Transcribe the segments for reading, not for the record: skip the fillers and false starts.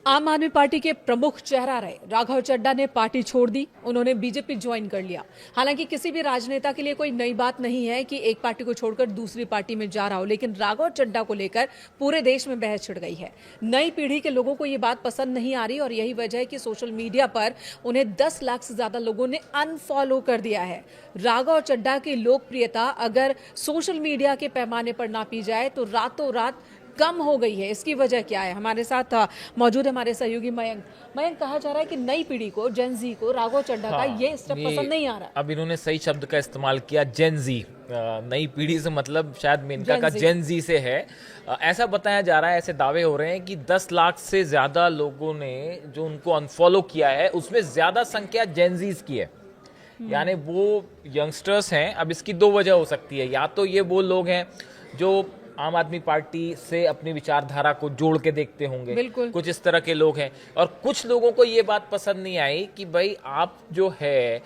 आम आदमी पार्टी के प्रमुख चेहरा रहे राघव चड्ढा ने पार्टी छोड़ दी। उन्होंने बीजेपी ज्वाइन कर लिया। हालांकि किसी भी राजनेता के लिए कोई नई बात नहीं है कि एक पार्टी को छोड़कर दूसरी पार्टी में जा रहा हो, लेकिन राघव चड्ढा को लेकर पूरे देश में बहस छिड़ गई है। नई पीढ़ी के लोगों को ये बात पसंद नहीं आ रही और यही वजह है कि सोशल मीडिया पर उन्हें 10 लाख से ज्यादा लोगों ने अनफॉलो कर दिया है। राघव चड्ढा की लोकप्रियता अगर सोशल मीडिया के पैमाने पर नापी जाए तो रातों रात कम हो गई है। इसकी वजह क्या है? हमारे साथ मौजूद है हमारे सहयोगी मयंक। कहा जा रहा है कि नई पीढ़ी को, जेनजी को राघव चड्ढा का ये स्टेप पसंद नहीं आ रहा। अब इन्होंने सही शब्द का इस्तेमाल किया, जेनजी। नई पीढ़ी से मतलब शायद मेनका का जेनजी से है। ऐसा बताया जा रहा है, ऐसे दावे हो रहे हैं कि 10 लाख से ज्यादा लोगों ने जो उनको अनफॉलो किया है उसमें ज्यादा संख्या जेनजीज की है, यानी वो यंगस्टर्स हैं। अब इसकी दो वजह हो सकती है, या तो ये वो लोग हैं जो आम आदमी पार्टी से अपनी विचारधारा को जोड़ के देखते होंगे, कुछ इस तरह के लोग हैं। और कुछ लोगों को ये बात पसंद नहीं आई कि भाई आप जो है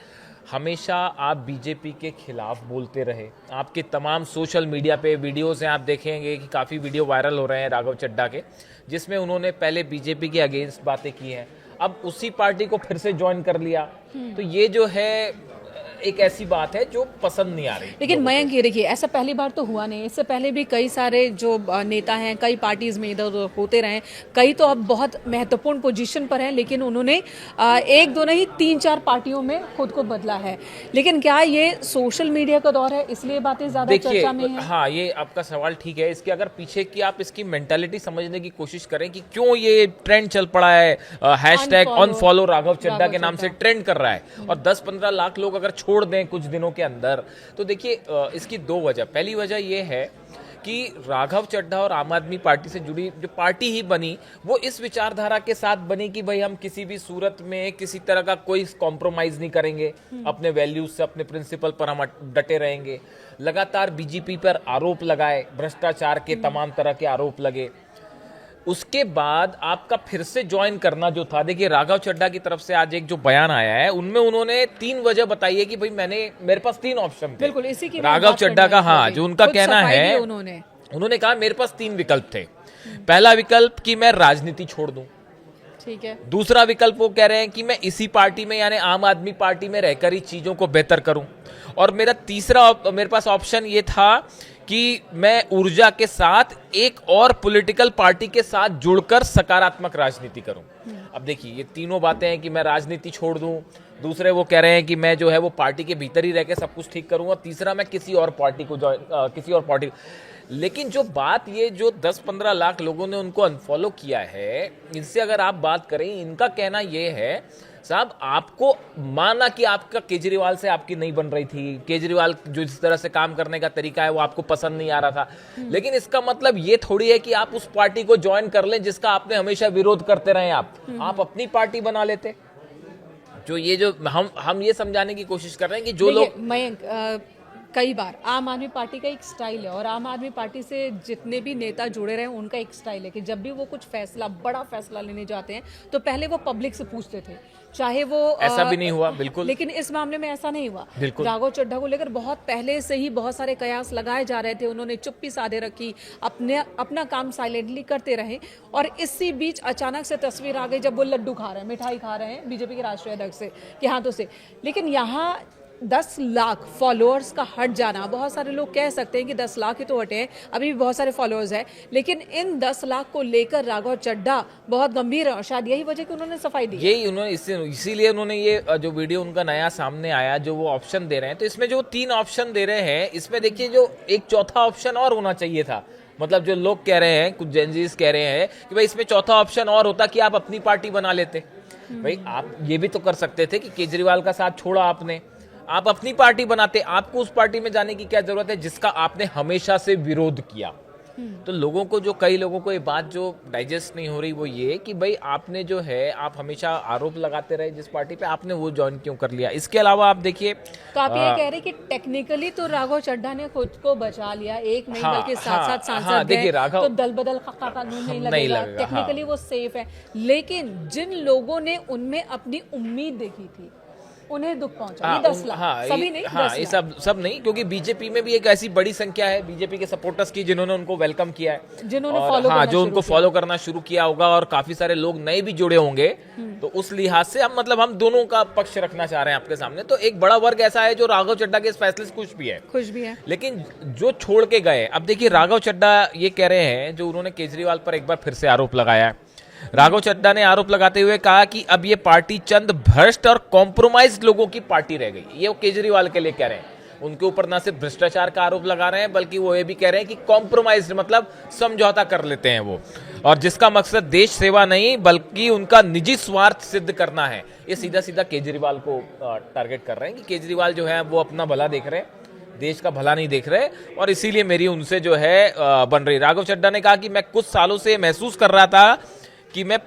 हमेशा आप बीजेपी के खिलाफ बोलते रहे। आपके तमाम सोशल मीडिया पे वीडियोस हैं, आप देखेंगे कि काफ़ी वीडियो वायरल हो रहे हैं राघव चड्ढा के, जिसमें उन्होंने पहले बीजेपी के अगेंस्ट बातें की हैं, अब उसी पार्टी को फिर से ज्वाइन कर लिया। तो ये जो है एक ऐसी बात है जो पसंद नहीं आ रही। लेकिन मयंक, ये देखिए, ऐसा पहली बार तो हुआ नहीं। इससे पहले भी कई सारे जो नेता हैं कई पार्टीज में इधर उधर होते रहे, कई तो अब बहुत महत्वपूर्ण पोजीशन पर हैं, लेकिन उन्होंने एक दो नहीं 3-4 पार्टियों में खुद को बदला है। लेकिन क्या ये सोशल मीडिया का दौर है इसलिए बातें ज्यादा चर्चा में है? हाँ, ये आपका सवाल ठीक है। इसके अगर पीछे की आप इसकी मेंटालिटी समझने की कोशिश करें कि क्यों ये ट्रेंड चल पड़ा है, हैशटैग अनफॉलो राघव चड्ढा के नाम से ट्रेंड कर रहा है और 10-15 लाख लोग अगर छोड़ दें कुछ दिनों के अंदर, तो देखिए इसकी दो वजह। पहली वजह यह है कि राघव चड्ढा और आम आदमी पार्टी से जुड़ी जो पार्टी ही बनी वो इस विचारधारा के साथ बनी कि भाई हम किसी भी सूरत में किसी तरह का कोई कॉम्प्रोमाइज नहीं करेंगे, अपने वैल्यूज से, अपने प्रिंसिपल पर हम डटे रहेंगे। लगातार बीजेपी पर आरोप लगाए, भ्रष्टाचार के तमाम तरह के आरोप लगे। उसके बाद आपका फिर से ज्वाइन करना जो था, देखिए राघव चड्ढा की तरफ से आज एक जो बयान आया है उनमें उन्होंने 3 वजह बताई है कि भाई मेरे पास 3 ऑप्शन थे। बिल्कुल, इसी की राघव चड्ढा का, हाँ, जो उनका कहना है, उन्होंने कहा मेरे पास 3 विकल्प थे। पहला विकल्प कि मैं राजनीति छोड़ दूं, ठीक है। दूसरा विकल्प वो कह रहे हैं कि मैं इसी पार्टी में यानी आम आदमी पार्टी में रहकर ही चीजों को बेहतर करूं, और मेरे पास ऑप्शन ये था कि मैं ऊर्जा के साथ एक और पॉलिटिकल पार्टी के साथ जुड़कर सकारात्मक राजनीति करूं। अब देखिए ये तीनों बातें हैं कि मैं राजनीति छोड़ दूं, दूसरे वो कह रहे हैं कि मैं जो है वो पार्टी के भीतर ही रह के सब कुछ ठीक करूंगा, तीसरा मैं किसी और पार्टी। लेकिन जो बात ये जो 10-15 लाख लोगों ने उनको अनफॉलो किया है, इनसे अगर आप बात करें, इनका कहना ये है साहब, आपको माना कि आपका केजरीवाल से आपकी नहीं बन रही थी, केजरीवाल जो जिस तरह से काम करने का तरीका है वो आपको पसंद नहीं आ रहा था, लेकिन इसका मतलब ये थोड़ी है कि आप उस पार्टी को ज्वाइन कर लें जिसका आपने हमेशा विरोध करते रहे। आप अपनी पार्टी बना लेते। जो ये जो हम ये समझाने की कोशिश कर रहे हैं कि जो लोग, मयंक, कई बार आम आदमी पार्टी का एक स्टाइल है और आम आदमी पार्टी से जितने भी नेता जुड़े रहे उनका एक स्टाइल है कि जब भी वो कुछ बड़ा फैसला लेने जाते हैं तो पहले वो पब्लिक से पूछते थे, चाहे वो ऐसा भी नहीं हुआ बिल्कुल। लेकिन इस मामले में ऐसा नहीं हुआ। राघव चड्ढा को लेकर बहुत पहले से ही बहुत सारे कयास लगाए जा रहे थे। उन्होंने चुप्पी साधे रखी, अपना काम साइलेंटली करते रहे, और इसी बीच अचानक से तस्वीर आ गई जब वो लड्डू खा रहे हैं, मिठाई खा रहे हैं बीजेपी के राष्ट्रीय अध्यक्ष के हाथों से। लेकिन यहाँ 10 लाख फॉलोअर्स का हट जाना, बहुत सारे लोग कह सकते हैं कि 10 लाख ही तो हटे हैं, अभी भी बहुत सारे फॉलोअर्स हैं, लेकिन इन 10 लाख को लेकर राघव चड्ढा बहुत गंभीर है और शायद यही वजह कि उन्होंने सफाई दी। यही उन्होंने इसीलिए उन्होंने ये जो वीडियो उनका नया सामने आया, जो वो ऑप्शन दे रहे हैं, तो इसमें जो 3 ऑप्शन दे रहे हैं, इसमें देखिए जो एक चौथा ऑप्शन और होना चाहिए था। मतलब जो लोग कह रहे हैं, कुछ जेनजीज कह रहे हैं कि भाई इसमें चौथा ऑप्शन और होता कि आप अपनी पार्टी बना लेते। भाई आप ये भी तो कर सकते थे कि केजरीवाल का साथ छोड़ा आपने, आप अपनी पार्टी बनाते। आपको उस पार्टी में जाने की क्या जरूरत है जिसका आपने हमेशा से विरोध किया? तो लोगों को, जो कई लोगों को ये बात जो डाइजेस्ट नहीं हो रही वो ये कि भाई आपने जो है, आप हमेशा आरोप लगाते रहे जिस पार्टी पे, आपने वो ज्वाइन क्यों कर लिया? इसके अलावा आप देखिए, तो आप ये कह रहे कि टेक्निकली तो राघव चड्ढा ने खुद को बचा लिया, एक नहीं बल्कि 7 सांसद देखिए राघव तो दल बदल का कानून नहीं लगेगा, टेक्निकली वो सेफ है। लेकिन जिन लोगों ने उनमें अपनी उम्मीद देखी थी, उन्हें दुख पहुंचा, ये 10 लाख, सभी नहीं, 10 ये लाख। सब नहीं, क्योंकि बीजेपी में भी एक ऐसी बड़ी संख्या है बीजेपी के सपोर्टर्स की जिन्होंने उनको वेलकम किया है, जिन्होंने और follow करना जो शुरू उनको किया। फॉलो करना शुरू किया होगा, और काफी सारे लोग नए भी जुड़े होंगे। तो उस लिहाज से हम दोनों का पक्ष रखना चाह रहे हैं आपके सामने। तो एक बड़ा वर्ग ऐसा है जो राघव चड्ढा के इस फैसले से खुश भी है, लेकिन जो छोड़ के गए, अब देखिए राघव चड्ढा ये कह रहे हैं, जो उन्होंने केजरीवाल पर एक बार फिर से आरोप लगाया है। राघव चड्ढा ने आरोप लगाते हुए कहा कि अब ये पार्टी चंद भ्रष्ट और कॉम्प्रोमाइज लोगों की पार्टी रह गई। ये वो केजरीवाल के लिए कह रहे हैं। उनके ऊपर ना सिर्फ भ्रष्टाचार का आरोप लगा रहे हैं, बल्कि वो ये भी कह रहे हैं कि कॉम्प्रोमाइज मतलब समझौता कर लेते हैं वो, और जिसका मकसद देश सेवा नहीं बल्कि उनका निजी स्वार्थ सिद्ध करना है। ये सीधा सीधा केजरीवाल को टारगेट कर रहे हैं कि केजरीवाल जो है वो अपना भला देख रहे हैं, देश का भला नहीं देख रहे, और इसीलिए मेरी उनसे जो है बन रही। राघव चड्ढा ने कहा कि मैं कुछ सालों से महसूस कर रहा था कि मैं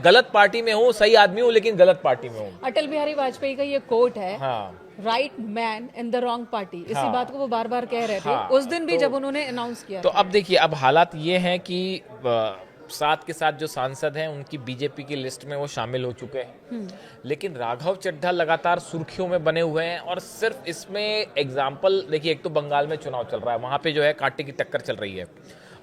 गलत पार्टी में हूँ, सही आदमी हूँ लेकिन गलत पार्टी में हूँ। अटल बिहारी वाजपेयी का ये कोट है, हाँ, right man in the wrong party. इसी हाँ, बात को वो बार बार कह रहे थे, हाँ, उस दिन भी जब उन्होंने अनाउंस किया तो था। अब देखिए, अब हालात ये हैं कि साथ के साथ जो सांसद हैं उनकी बीजेपी की लिस्ट में वो शामिल हो चुके हैं, लेकिन राघव चड्ढा लगातार सुर्खियों में बने हुए हैं। और सिर्फ इसमें एग्जाम्पल देखिए, एक तो बंगाल में चुनाव चल रहा है, वहां पे जो है कांटे की टक्कर चल रही है,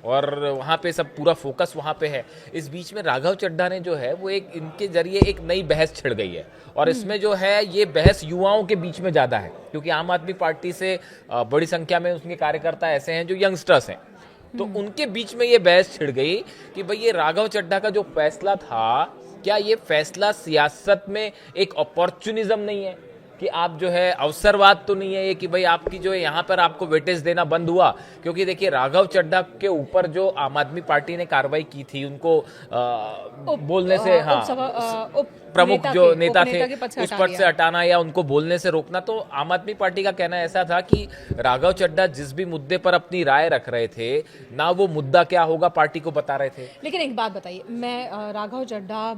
और वहाँ पे सब पूरा फोकस वहाँ पे है। इस बीच में राघव चड्ढा ने जो है वो इनके जरिए एक नई बहस छिड़ गई है, और इसमें जो है ये बहस युवाओं के बीच में ज़्यादा है, क्योंकि आम आदमी पार्टी से बड़ी संख्या में उसके कार्यकर्ता ऐसे हैं जो यंगस्टर्स हैं। तो उनके बीच में ये बहस छिड़ गई कि भाई ये राघव चड्ढा का जो फैसला था, क्या ये फैसला सियासत में एक अपॉर्चुनिज्म नहीं है, कि आप जो है अवसरवाद तो नहीं है ये, कि भाई आपकी जो है यहाँ पर आपको वेटेज देना बंद हुआ। क्योंकि देखिए राघव चड्ढा के ऊपर जो आम आदमी पार्टी ने कार्रवाई की थी, उनको बोलने से प्रमुख जो नेता थे उस पद से हटाना या उनको बोलने से रोकना, तो आम आदमी पार्टी का कहना ऐसा था कि राघव चड्ढा जिस भी मुद्दे पर अपनी राय रख रहे थे ना, वो मुद्दा क्या होगा पार्टी को बता रहे थे। लेकिन एक बात बताइए, मैं राघव चड्ढा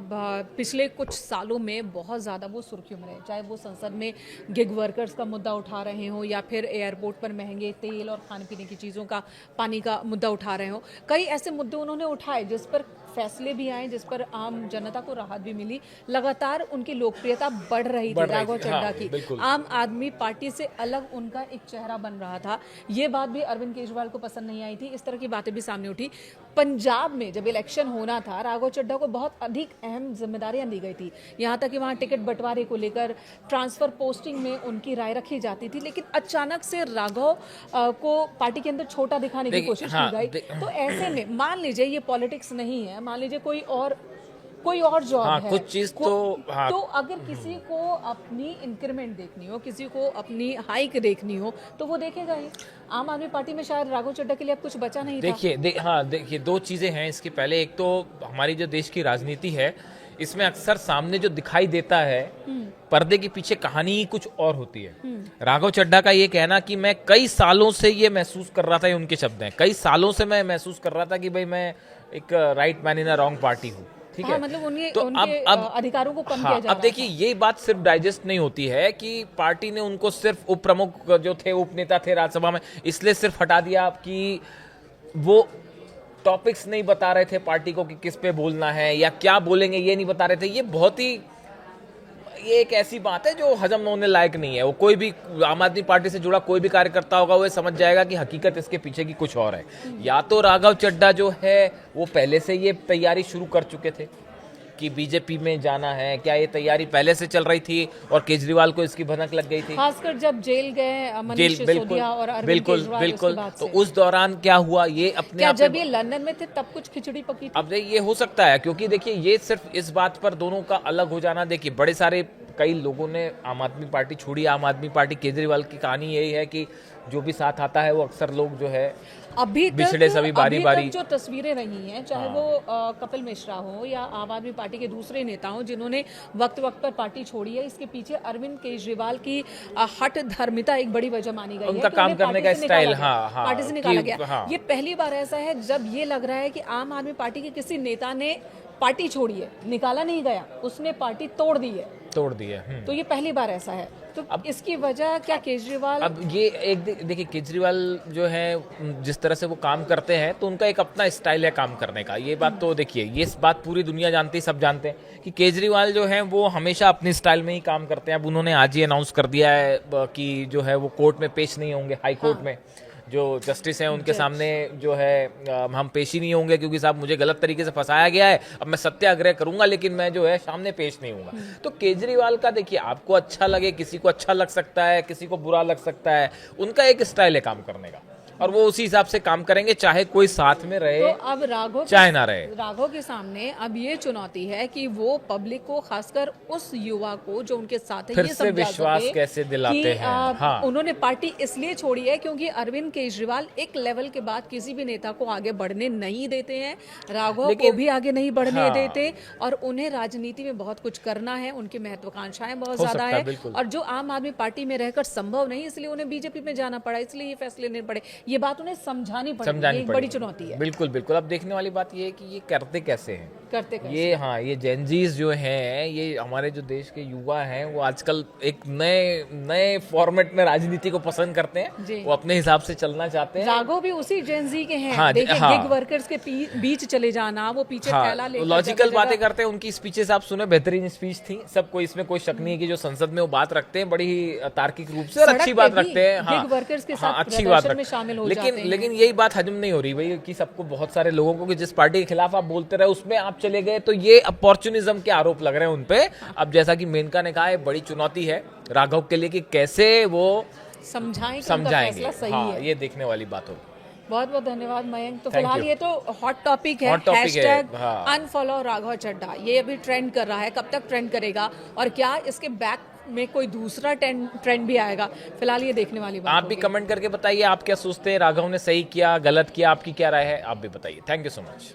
पिछले कुछ सालों में बहुत ज्यादा वो सुर्खियों में रहे, चाहे वो संसद में गिग वर्कर्स का मुद्दा उठा रहे हो, या फिर एयरपोर्ट पर महंगे तेल और खाने पीने की चीजों का, पानी का मुद्दा उठा रहे हो। कई ऐसे मुद्दे उन्होंने उठाए जिस पर फैसले भी आए, जिस पर आम जनता को राहत भी मिली। लगातार उनकी लोकप्रियता बढ़ रही थी राघव चड्ढा की। आम आदमी पार्टी से अलग उनका एक चेहरा बन रहा था। ये बात भी अरविंद केजरीवाल को पसंद नहीं आई थी, इस तरह की बातें भी सामने उठी। पंजाब में जब इलेक्शन होना था, राघव चड्ढा को बहुत अधिक अहम जिम्मेदारियां दी गई थी, यहाँ तक कि वहाँ टिकट बंटवारे को लेकर, ट्रांसफर पोस्टिंग में उनकी राय रखी जाती थी। लेकिन अचानक से राघव को पार्टी के अंदर छोटा दिखाने की कोशिश की गई। तो ऐसे में मान लीजिए ये पॉलिटिक्स नहीं है, मान लीजिए कोई और जॉब है, कुछ चीज तो अगर किसी को अपनी इंक्रीमेंट देखनी हो, किसी को अपनी हाइक देखनी हो, तो वो देखेगा ही। आम आदमी पार्टी में शायद राघव चड्ढा के लिए अब कुछ बचा नहीं था। देखिए दो चीजें हैं इसके पहले। एक तो हमारी जो देश की राजनीति है, इसमें अक्सर सामने जो दिखाई देता है, पर्दे के पीछे कहानी ही कुछ और होती है। राघव चड्ढा का ये कहना कि मैं कई सालों से ये महसूस कर रहा था, ये उनके शब्द हैं, कई सालों से मैं महसूस कर रहा था कि भाई मैं एक right man in a wrong party हूँ, ठीक है। मतलब तो उनके अधिकारों को कम किया जा रहा अब देखिए ये बात सिर्फ डाइजेस्ट नहीं होती है कि पार्टी ने उनको सिर्फ उप प्रमुख जो थे, उप नेता थे राज्यसभा में, इसलिए सिर्फ हटा दिया कि वो टॉपिक्स नहीं बता रहे थे पार्टी को कि किस पे बोलना है या क्या बोलेंगे, ये नहीं बता रहे थे। ये एक ऐसी बात है जो हजम होने लायक नहीं है। वो कोई भी आम आदमी पार्टी से जुड़ा कोई भी कार्यकर्ता होगा, वो समझ जाएगा कि हकीकत इसके पीछे की कुछ और है। या तो राघव चड्ढा जो है वो पहले से ये तैयारी शुरू कर चुके थे कि बीजेपी में जाना है, क्या ये तैयारी पहले से चल रही थी और केजरीवाल को इसकी भनक लग गई थी, खासकर जब जेल गए मनीष सिसोदिया और अरविंद केजरीवाल। बिल्कुल। तो उस दौरान क्या हुआ, ये अपने आप जब ये लंदन में थे तब कुछ खिचड़ी पकी थी? अब ये हो सकता है, क्योंकि देखिए ये सिर्फ इस बात पर दोनों का अलग हो जाना, देखिए बड़े सारे कई लोगों ने आम आदमी पार्टी छोड़ी। आम आदमी पार्टी, केजरीवाल की कहानी यही है कि जो भी साथ आता है वो अक्सर लोग जो है अभी पिछड़े सभी बारी जो तस्वीरें रही हैं, चाहे वो कपिल मिश्रा हो या आम आदमी पार्टी के दूसरे नेता हो जिन्होंने वक्त वक्त पर पार्टी छोड़ी है, इसके पीछे अरविंद केजरीवाल की हट धर्मिता एक बड़ी वजह मानी गई है। उनका काम करने का स्टाइल, पार्टी से निकाला गया। ये पहली बार ऐसा है जब ये लग रहा है कि आम आदमी पार्टी के किसी नेता ने पार्टी छोड़िए, निकाला नहीं गया, उसने पार्टी तोड़ दी है। तोड़ दिए। तो ये पहली बार ऐसा है। तो अब इसकी वजह क्या केजरीवाल? अब ये एक देखिए केजरीवाल जो है जिस तरह से वो काम करते हैं तो उनका एक अपना स्टाइल है काम करने का। ये बात तो देखिए, ये इस बात पूरी दुनिया जानती है, सब जानते हैं कि केजरीवाल जो है वो हमेशा अपनी स्टाइल में ही काम करते हैं। अब उन्होंने आज ही अनाउंस कर दिया है कि जो है वो कोर्ट में पेश नहीं होंगे, हाई कोर्ट में जो जस्टिस हैं उनके सामने जो है हम पेश ही नहीं होंगे, क्योंकि साहब मुझे गलत तरीके से फंसाया गया है, अब मैं सत्याग्रह करूंगा लेकिन मैं जो है सामने पेश नहीं होऊंगा। तो केजरीवाल का देखिए, आपको अच्छा लगे, किसी को अच्छा लग सकता है, किसी को बुरा लग सकता है, उनका एक स्टाइल है काम करने का और वो उसी हिसाब से काम करेंगे, चाहे कोई साथ में रहे तो अब राघव चाहे ना रहे। राघव के सामने अब ये चुनौती है कि वो पब्लिक को, खासकर उस युवा को जो उनके साथ है, फिर ये से समझा विश्वास सके कैसे दिलाते कि, हैं। हाँ। उन्होंने पार्टी इसलिए छोड़ी है क्योंकि अरविंद केजरीवाल एक लेवल के बाद किसी भी नेता को आगे बढ़ने नहीं देते हैं, राघव को भी आगे नहीं बढ़ने देते, और उन्हें राजनीति में बहुत कुछ करना है, उनकी महत्वाकांक्षाएं बहुत ज्यादा है, और जो आम आदमी पार्टी में रहकर संभव नहीं, इसलिए उन्हें बीजेपी में जाना पड़ा, इसलिए ये फैसले लेने पड़े। ये बात उन्हें समझानी पड़ेगी, ये एक बड़ी चुनौती है। बिल्कुल बिल्कुल। अब देखने वाली बात ये है कि ये करते कैसे हैं, करते कैसे? ये हाँ, ये जेनजीज जो हैं, ये हमारे जो देश के युवा हैं, वो आजकल एक नए फॉर्मेट में राजनीति को पसंद करते हैं, वो अपने हिसाब से चलना चाहते हैं। राघव भी उसी जेनजी के हैं। हाँ, देखिए, हाँ। गिग वर्कर्स के बीच चले जाना, वो पीछे थैला लेकर लॉजिकल बातें करते हैं। उनकी स्पीचेस आप सुने, बेहतरीन स्पीच थी, सबको इसमें कोई शक नहीं है कि जो संसद में वो बात रखते हैं बड़ी ही तार्किक रूप से और अच्छी बात रखते हैं। हाँ, गिग वर्कर्स के साथ अच्छी बात में शामिल हो जाते हैं। लेकिन यही बात हजम नहीं हो रही भाई कि सबको, बहुत सारे लोगों को, कि जिस पार्टी के खिलाफ आप बोलते रहे उसमें आप चले गए, तो ये अपॉर्चुनिज्म के आरोप लग रहे हैं उनपे। अब जैसा कि मेनका ने कहा है, बड़ी चुनौती है राघव के लिए कि कैसे वो समझाएंगे। हाँ, ये देखने वाली बात होगी। बहुत बहुत धन्यवाद मयंक। तो फिलहाल ये तो हॉट टॉपिक है, हैशटैग अनफॉलो राघव चड्ढा, ये अभी ट्रेंड कर रहा है। कब तक ट्रेंड करेगा और क्या इसके बैक में कोई दूसरा ट्रेंड भी आएगा, फिलहाल ये देखने वाली बात। आप भी कमेंट करके बताइए आप क्या सोचते हैं, राघव ने सही किया, गलत किया, आपकी क्या राय है, आप भी बताइए। Thank you so much.